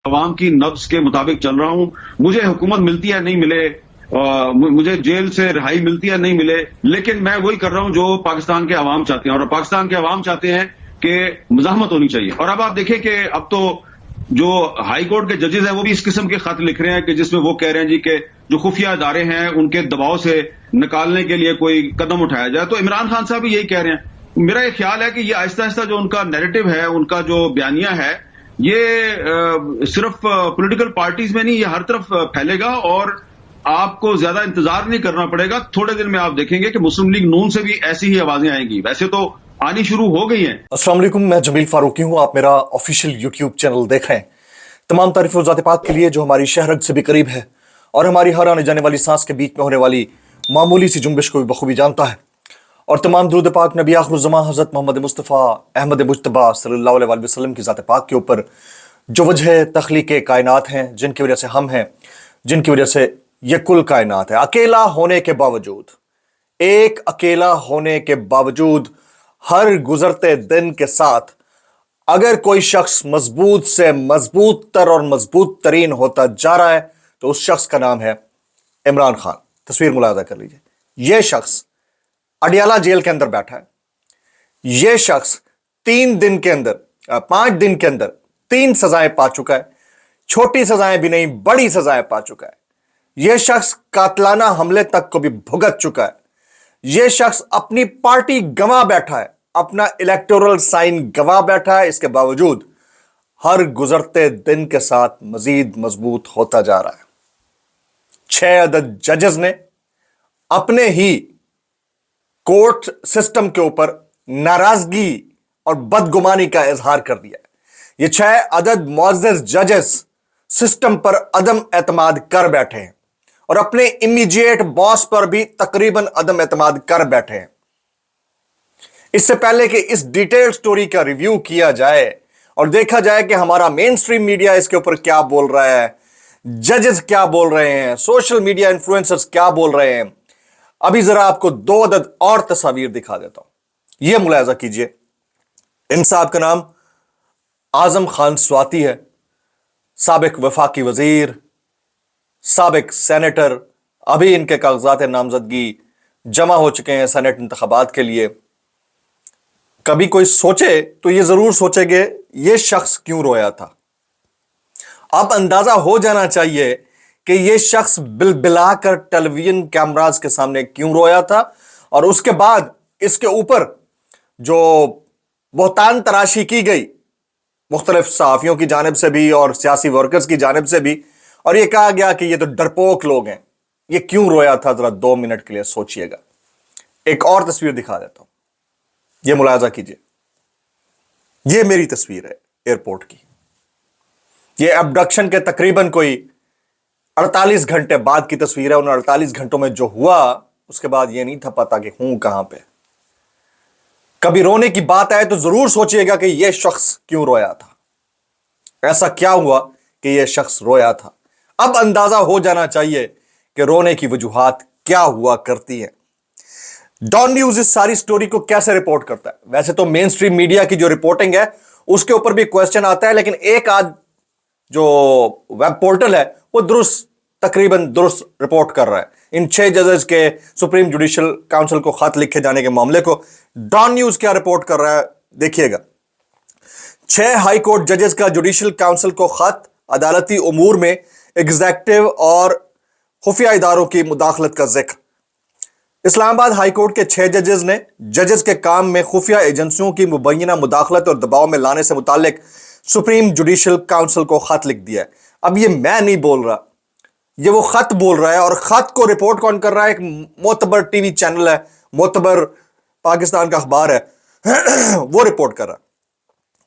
عوام کی نبض کے مطابق چل رہا ہوں. مجھے حکومت ملتی ہے نہیں ملے, مجھے جیل سے رہائی ملتی ہے نہیں ملے, لیکن میں وہی کر رہا ہوں جو پاکستان کے عوام چاہتے ہیں, اور پاکستان کے عوام چاہتے ہیں کہ مزاحمت ہونی چاہیے. اور اب آپ دیکھیں کہ اب تو جو ہائی کورٹ کے ججز ہیں وہ بھی اس قسم کے خط لکھ رہے ہیں کہ جس میں وہ کہہ رہے ہیں جی کہ جو خفیہ ادارے ہیں ان کے دباؤ سے نکالنے کے لیے کوئی قدم اٹھایا جائے. تو عمران خان صاحب بھی یہی کہہ رہے ہیں. میرا یہ خیال ہے کہ یہ آہستہ آہستہ جو ان کا نیریٹو ہے, ان کا جو بیانیہ ہے, یہ صرف پولیٹیکل پارٹیز میں نہیں, یہ ہر طرف پھیلے گا, اور آپ کو زیادہ انتظار نہیں کرنا پڑے گا. تھوڑے دن میں آپ دیکھیں گے کہ مسلم لیگ نون سے بھی ایسی ہی آوازیں آئیں گی. ویسے تو آنی شروع ہو گئی ہیں. السلام علیکم, میں جمیل فاروقی ہوں. آپ میرا آفیشیل یوٹیوب چینل دیکھ رہے ہیں. تمام تعریف و ذات پاک کے لیے جو ہماری شہرگ سے بھی قریب ہے اور ہماری ہر آنے جانے والی سانس کے بیچ میں ہونے والی معمولی سی جنبش کو بھی بخوبی جانتا ہے. اور تمام درود پاک نبی آخر الزمان حضرت محمد مصطفیٰ احمد مجتبیٰ صلی اللہ علیہ وآلہ وسلم کی ذات پاک کے اوپر, جو وجہ تخلیق کائنات ہیں, جن کی وجہ سے ہم ہیں, جن کی وجہ سے یہ کل کائنات ہے. اکیلا ہونے کے باوجود, ایک اکیلا ہونے کے باوجود, ہر گزرتے دن کے ساتھ اگر کوئی شخص مضبوط سے مضبوط تر اور مضبوط ترین ہوتا جا رہا ہے تو اس شخص کا نام ہے عمران خان. تصویر ملاحظہ کر لیجئے. یہ شخص اڈیالہ جیل کے اندر بیٹھا ہے. یہ شخص 5 دن کے اندر 3 سزائیں پا چکا ہے. چھوٹی سزائیں بھی نہیں, بڑی سزائیں پا چکا ہے. یہ شخص قاتلانہ حملے تک کو بھی بھگت چکا ہے. یہ شخص اپنی پارٹی گنوا بیٹھا ہے, اپنا الیکٹورل سائن گنوا بیٹھا ہے. اس کے باوجود ہر گزرتے دن کے ساتھ مزید مضبوط ہوتا جا رہا ہے. 6 عدد ججز نے اپنے ہی کورٹ سسٹم کے اوپر ناراضگی اور بدگمانی کا اظہار کر دیا ہے. یہ 6 عدد معزز ججز سسٹم پر عدم اعتماد کر بیٹھے ہیں اور اپنے امیجیٹ باس پر بھی تقریباً عدم اعتماد کر بیٹھے ہیں. اس سے پہلے کہ اس ڈیٹیل سٹوری کا ریویو کیا جائے اور دیکھا جائے کہ ہمارا مین سٹریم میڈیا اس کے اوپر کیا بول رہا ہے, ججز کیا بول رہے ہیں, سوشل میڈیا انفلوئنسرز کیا بول رہے ہیں, ابھی ذرا آپ کو 2 عدد اور تصاویر دکھا دیتا ہوں. یہ ملاحظہ کیجئے. ان صاحب کا نام اعظم خان سواتی ہے, سابق وفاقی وزیر, سابق سینیٹر. ابھی ان کے کاغذات نامزدگی جمع ہو چکے ہیں سینٹ انتخابات کے لیے. کبھی کوئی سوچے تو یہ ضرور سوچے گے یہ شخص کیوں رویا تھا. اب اندازہ ہو جانا چاہیے کہ یہ شخص بلبلا کر ٹیلی ویژن کیمراز کے سامنے کیوں رویا تھا, اور اس کے بعد اس کے اوپر جو بہتان تراشی کی گئی مختلف صحافیوں کی جانب سے بھی اور سیاسی ورکرز کی جانب سے بھی, اور یہ کہا گیا کہ یہ تو ڈرپوک لوگ ہیں, یہ کیوں رویا تھا, ذرا 2 منٹ کے لیے سوچئے گا. ایک اور تصویر دکھا دیتا ہوں. یہ ملاحظہ کیجئے. یہ میری تصویر ہے ایئرپورٹ کی. یہ ابڈکشن کے تقریباً کوئی 48 گھنٹے بعد کی تصویر ہے. ان 48 گھنٹوں میں جو ہوا اس کے بعد یہ نہیں تھا پتا کہ ہوں کہاں پہ. کبھی رونے کی بات آئے تو ضرور سوچئے گا کہ یہ شخص کیوں رویا تھا, ایسا کیا ہوا کہ یہ شخص رویا تھا. اب اندازہ ہو جانا چاہیے کہ رونے کی وجوہات کیا ہوا کرتی ہیں. ڈان نیوز اس ساری سٹوری کو کیسے رپورٹ کرتا ہے؟ ویسے تو مین سٹریم میڈیا کی جو رپورٹنگ ہے اس کے اوپر بھی کوسچن آتا ہے, لیکن ایک آج جو ویب پورٹل ہے وہ تقریباً درست رپورٹ کر رہا ہے ان 6 ججز کے سپریم جوڈیشل کاؤنسل کو خط لکھے جانے کے معاملے کو. ڈان نیوز کیا رپورٹ کر رہا ہے دیکھیے گا. 6 ہائی کورٹ ججز کا جوڈیشل کاؤنسل کو خط, عدالتی امور میں ایگزیکٹو اور خفیہ اداروں کی مداخلت کا ذکر. اسلام آباد ہائی کورٹ کے 6 ججز نے ججز کے کام میں خفیہ ایجنسیوں کی مبینہ مداخلت اور دباؤ میں لانے سے متعلق سپریم جوڈیشل کاؤنسل کو خط لکھ دیا ہے. اب یہ میں نہیں بول رہا, یہ وہ خط بول رہا ہے, اور خط کو رپورٹ کون کر رہا ہے؟ ایک معتبر ٹی وی چینل ہے, معتبر پاکستان کا اخبار ہے, وہ رپورٹ کر رہا ہے.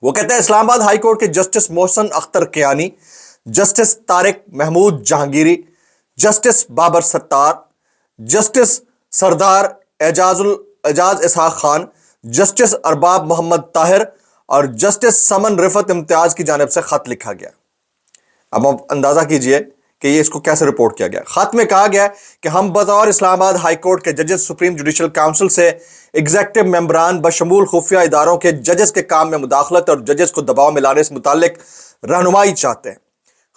وہ کہتا ہے اسلام آباد ہائی کورٹ کے justice Mohsin Akhtar Kayani, justice Tariq Mahmood Jahangiri, justice Babar ستار, جسٹس سردار اعجاز اسحاق خان, جسٹس ارباب محمد طاہر اور جسٹس سمن رفت امتیاز کی جانب سے خط لکھا گیا. اب آپ اندازہ کیجئے کہ یہ اس کو کیسے رپورٹ کیا گیا. خط میں کہا گیا کہ ہم بطور اسلام آباد ہائی کورٹ کے ججز سپریم جوڈیشل کاؤنسل سے ایگزیکٹو ممبران بشمول خفیہ اداروں کے ججز کے کام میں مداخلت اور ججز کو دباؤ میں لانے سے متعلق رہنمائی چاہتے ہیں.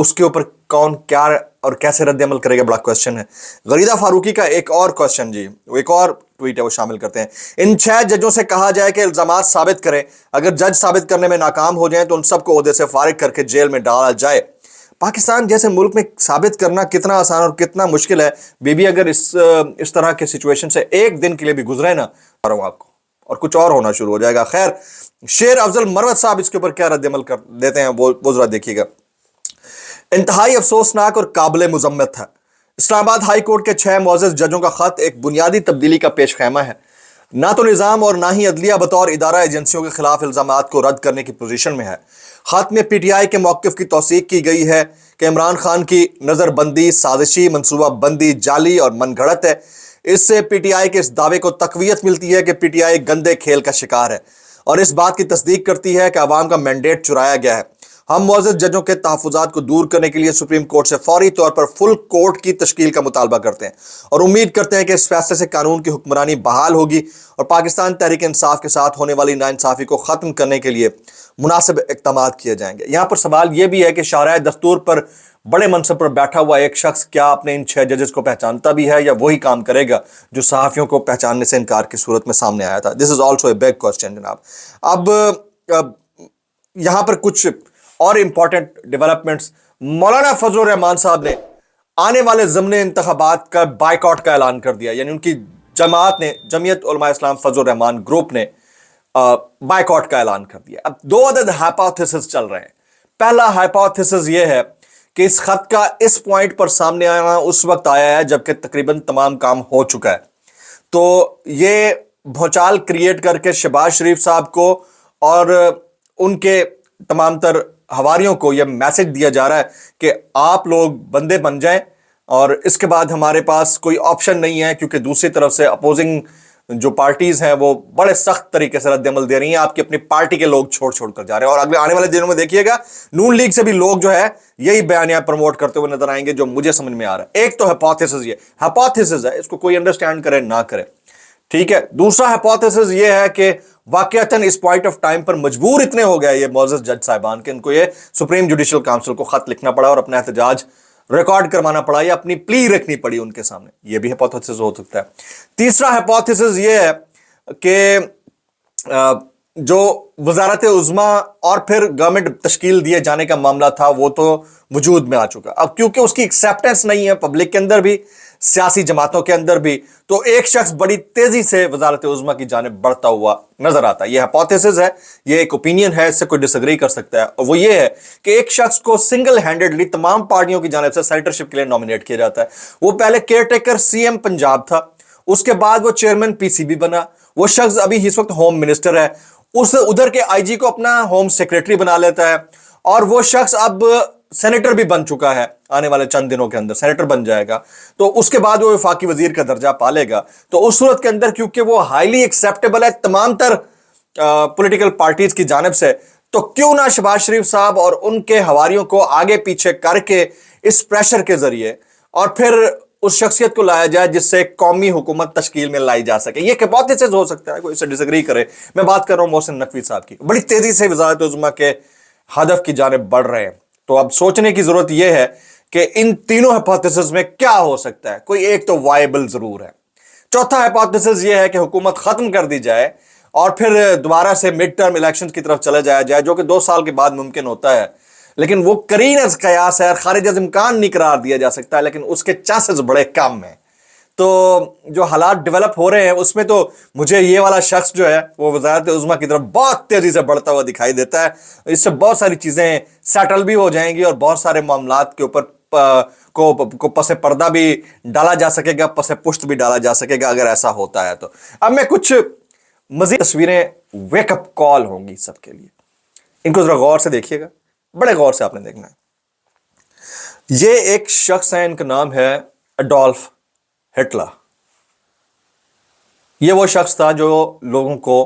اس کے اوپر کون کیا اور کیسے رد عمل کرے گا بڑا کوشچن ہے. غریدہ فاروقی کا ایک اور کوشچن جی, ایک اور ٹویٹ ہے وہ شامل کرتے ہیں. ان 6 ججوں سے کہا جائے کہ الزامات ثابت کریں, اگر جج ثابت کرنے میں ناکام ہو جائیں تو ان سب کو عہدے سے فارغ کر کے جیل میں ڈالا جائے. پاکستان جیسے ملک میں ثابت کرنا کتنا آسان اور کتنا مشکل ہے. بی اگر اس طرح کے سچویشن سے ایک دن کے لیے بھی گزرے نا آپ کو, اور کچھ اور ہونا شروع ہو جائے گا. خیر, شیر افضل مروت صاحب اس کے اوپر کیا رد عمل کر دیتے ہیں وہ ذرا دیکھیے گا. انتہائی افسوسناک اور قابل مذمت ہے. اسلام آباد ہائی کورٹ کے 6 معزز ججوں کا خط ایک بنیادی تبدیلی کا پیش خیمہ ہے. نہ تو نظام اور نہ ہی عدلیہ بطور ادارہ ایجنسیوں کے خلاف الزامات کو رد کرنے کی پوزیشن میں ہے. خط میں پی ٹی آئی کے موقف کی توثیق کی گئی ہے کہ عمران خان کی نظر بندی سازشی, منصوبہ بندی جعلی اور من گھڑت ہے. اس سے پی ٹی آئی کے اس دعوے کو تقویت ملتی ہے کہ پی ٹی آئی گندے کھیل کا شکار ہے, اور اس بات کی تصدیق کرتی ہے کہ عوام کا مینڈیٹ چرایا گیا ہے. ہم معزز ججوں کے تحفظات کو دور کرنے کے لیے سپریم کورٹ سے فوری طور پر فل کورٹ کی تشکیل کا مطالبہ کرتے ہیں, اور امید کرتے ہیں کہ اس فیصلے سے قانون کی حکمرانی بحال ہوگی اور پاکستان تحریک انصاف کے ساتھ ہونے والی ناانصافی کو ختم کرنے کے لیے مناسب اقدامات کیے جائیں گے. یہاں پر سوال یہ بھی ہے کہ شاہراہ دستور پر بڑے منصب پر بیٹھا ہوا ایک شخص کیا اپنے ان 6 ججز کو پہچانتا بھی ہے, یا وہی کام کرے گا جو صحافیوں کو پہچاننے سے انکار کی صورت میں سامنے آیا تھا. This is also a big question جناب. اب یہاں پر کچھ اور امپورٹنٹ ڈیولپمنٹس. مولانا فضل الرحمان صاحب نے آنے والے ضمنی انتخابات کا بائیکاٹ کا اعلان کر دیا, یعنی ان کی جماعت نے, جمعیت علماء اسلام فضل الرحمان گروپ نے بائیکاٹ کا اعلان کر دیا. اب 2 عدد ہائپوتھیسز چل رہے ہیں. پہلا ہائپوتھیسز یہ ہے کہ اس خط کا اس پوائنٹ پر سامنے آنا اس وقت آیا ہے جبکہ تقریباً تمام کام ہو چکا ہے. تو یہ بھوچال کریٹ کر کے شہباز شریف صاحب کو اور ان کے تمام تر حواریوں کو یہ میسج دیا جا رہا ہے کہ آپ لوگ بندے بن جائیں, اور اس کے بعد ہمارے پاس کوئی آپشن نہیں ہے, کیونکہ دوسری طرف سے اپوزنگ جو پارٹیز ہیں وہ بڑے سخت طریقے سے رد عمل دے رہی ہیں. آپ کی اپنی پارٹی کے لوگ چھوڑ کر جا رہے ہیں, اور اگلے آنے والے دنوں میں دیکھیے گا نون لیگ سے بھی لوگ جو ہے یہی بیانیہ پروموٹ کرتے ہوئے نظر آئیں گے, جو مجھے سمجھ میں آ رہا ہے. ایک تو ہائپوتھیسز, یہ ہائپوتھیسز ہے, اس کو کوئی انڈرسٹینڈ کرے نہ کرے, ٹھیک ہے. دوسرا ہائپوتھیسز یہ ہے کہ واقعتاً اس پوائنٹ آف ٹائم پر مجبور اتنے ہو گئے یہ معزز جج صاحبان کہ ان کو یہ سپریم جوڈیشل کاؤنسل کو خط لکھنا پڑا اور اپنا احتجاج ریکارڈ کروانا پڑا یا اپنی پلی رکھنی پڑی ان کے سامنے. یہ بھی ہائپوتھیسز ہو سکتا ہے. تیسرا ہائپوتھیسز یہ ہے کہ جو وزارت عظمیٰ اور پھر گورنمنٹ تشکیل دیے جانے کا معاملہ تھا وہ تو وجود میں آ چکا. اب کیونکہ اس کی ایکسیپٹنس نہیں ہے پبلک کے اندر بھی, سیاسی جماعتوں کے اندر بھی, تو ایک شخص بڑی تیزی سے وزارت عظمیٰ کی جانب بڑھتا ہوا نظر آتا ہے. یہ ہائپوتھیسز ہے, یہ ایک اوپینین ہے, اس سے کوئی ڈس ایگری کر سکتا ہے, اور وہ یہ ہے کہ ایک شخص کو سنگل ہینڈڈلی تمام پارٹیوں کی جانب سے سینیٹرشپ کے لیے نامینیٹ کیا جاتا ہے. وہ پہلے caretaker C M Punjab تھا, اس کے بعد وہ چیئرمین پی سی بی بنا, وہ شخص ابھی اس وقت ہوم منسٹر ہے, اس ادھر کے آئی جی کو اپنا ہوم سیکریٹری بنا لیتا ہے, اور وہ شخص اب سینیٹر بھی بن چکا ہے, آنے والے چند دنوں کے اندر سینیٹر بن جائے گا, تو اس کے بعد وہ وفاقی وزیر کا درجہ پا لے گا. تو اس صورت کے اندر کیونکہ وہ ہائیلی ایکسیپٹیبل ہے تمام تر پولیٹیکل پارٹیز کی جانب سے, تو کیوں نہ شہباز شریف صاحب اور ان کے حواریوں کو آگے پیچھے کر کے اس پریشر کے ذریعے اور پھر اس شخصیت کو لایا جائے جس سے قومی حکومت تشکیل میں لائی جا سکے. یہ ہائپوتھیسز ہو سکتا ہے, کوئی اسے ڈس ایگری کرے. میں بات کر رہا ہوں محسن نقوی صاحب کی, بڑی تیزی سے وزارت عظمیٰ کے ہدف کی جانب بڑھ رہے ہیں. تو اب سوچنے کی ضرورت یہ ہے کہ ان تینوں ہائپوتھیسز میں کیا ہو سکتا ہے, کوئی ایک تو وائبل ضرور ہے. چوتھا ہائپوتھیسز یہ ہے کہ حکومت ختم کر دی جائے اور پھر دوبارہ سے مڈ ٹرم الیکشن کی طرف چلے جایا جائے, جو کہ 2 سال کے بعد ممکن ہوتا ہے, لیکن وہ قرین از قیاس ہے اور خارج از امکان نہیں قرار دیا جا سکتا, لیکن اس کے چانسز بڑے کم ہیں. تو جو حالات ڈیولپ ہو رہے ہیں اس میں تو مجھے یہ والا شخص جو ہے وہ وزارت عظمیٰ کی طرف بہت تیزی سے بڑھتا ہوا دکھائی دیتا ہے. اس سے بہت ساری چیزیں سیٹل بھی ہو جائیں گی اور بہت سارے معاملات کے اوپر کو پس پردہ بھی ڈالا جا سکے گا, پس پشت بھی ڈالا جا سکے گا اگر ایسا ہوتا ہے تو. اب میں کچھ مزید تصویریں ویک اپ کال ہوں گی سب کے لیے, ان کو ذرا غور سے دیکھیے گا, بڑے غور سے آپ نے دیکھنا ہے. یہ ایک شخص ہے, ان کا نام ہے اڈولف ہٹلر. یہ وہ شخص تھا جو لوگوں کو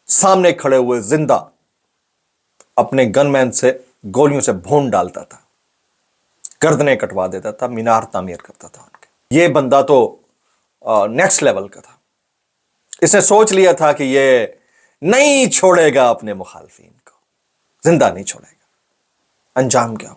سامنے کھڑے ہوئے زندہ اپنے گن مین سے گولیوں سے بھون ڈالتا تھا, گردنیں کٹوا دیتا تھا, مینار تعمیر کرتا تھا ان کے. یہ بندہ تو نیکسٹ لیول کا تھا. اس نے سوچ لیا تھا کہ یہ نہیں چھوڑے گا اپنے مخالفین کو, زندہ نہیں چھوڑے گا. انجام کیا ہوا؟